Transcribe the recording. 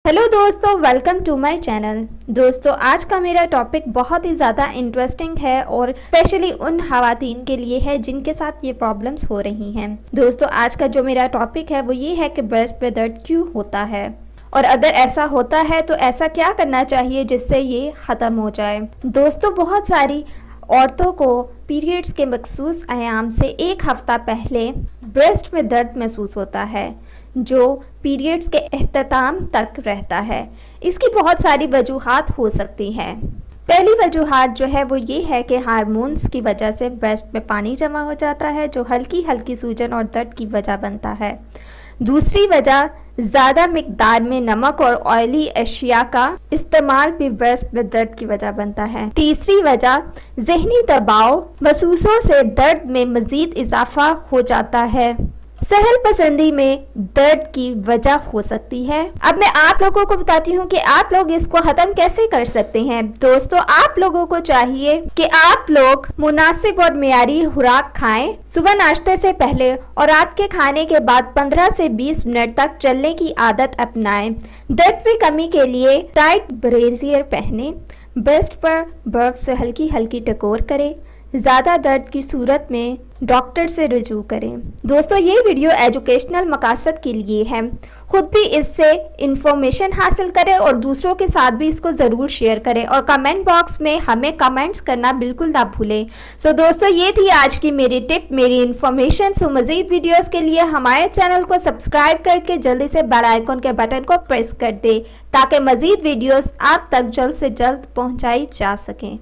Hello दोस्तों, welcome to my channel. दोस्तों, आज का मेरा टॉपिक बहुत ही ज़्यादा इंटरेस्टिंग है और स्पेशली उन ख़वातीन के लिए है जिनके साथ ये प्रॉब्लम्स हो रही हैं। दोस्तों, आज का जो मेरा टॉपिक है वो ये है कि ब्रेस्ट पे दर्द क्यों होता है और अगर ऐसा होता है तो ऐसा क्या करना चाहिए जिससे ये ख़त्म हो जाए। दोस्तों, बहुत सारी औरतों को पीरियड्स के मखसूस आयाम से एक हफ़्ता पहले ब्रेस्ट में दर्द महसूस होता है जो पीरियड्स के अख्ताम तक रहता है। इसकी बहुत सारी वजूहात हो सकती हैं। पहली वजूहात जो है वो ये है कि हार्मोन्स की वजह से ब्रेस्ट में पानी जमा हो जाता है जो हल्की हल्की सूजन और दर्द की वजह बनता है। दूसरी वजह ज़्यादा मिकदार में नमक और ऑयली अशिया का इस्तेमाल भी ब्रेस्ट में दर्द की वजह बनता है। तीसरी वजह ज़हनी दबाव महसूसों से दर्द में मज़ीद इजाफा हो जाता है। सहल पसंदी में दर्द की वजह हो सकती है। अब मैं आप लोगों को बताती हूँ कि आप लोग इसको खत्म कैसे कर सकते हैं। दोस्तों, आप लोगों को चाहिए कि आप लोग मुनासिब और मियारी खुराक खाएं सुबह नाश्ते से पहले और रात के खाने के बाद 15 से 20 मिनट तक चलने की आदत अपनाएं। दर्द में कमी के लिए टाइट ब्रेसियर पहने, ब्रेस्ट पर बर्फ से हल्की हल्की टकोर करें। ज़्यादा दर्द की सूरत में डॉक्टर से रुजू करें। दोस्तों, ये वीडियो एजुकेशनल मकासद के लिए है। खुद भी इससे इंफॉर्मेशन हासिल करें और दूसरों के साथ भी इसको ज़रूर शेयर करें और कमेंट बॉक्स में हमें कमेंट्स करना बिल्कुल ना भूलें। सो दोस्तों, ये थी आज की मेरी टिप, मेरी इंफॉर्मेशन। सो मज़ीद वीडियोस के लिए हमारे चैनल को सब्सक्राइब करके जल्दी से बेल आइकन के बटन को प्रेस कर दें ताकि मज़ीद वीडियोस आप तक जल्द से जल्द पहुँचाई जा सकें।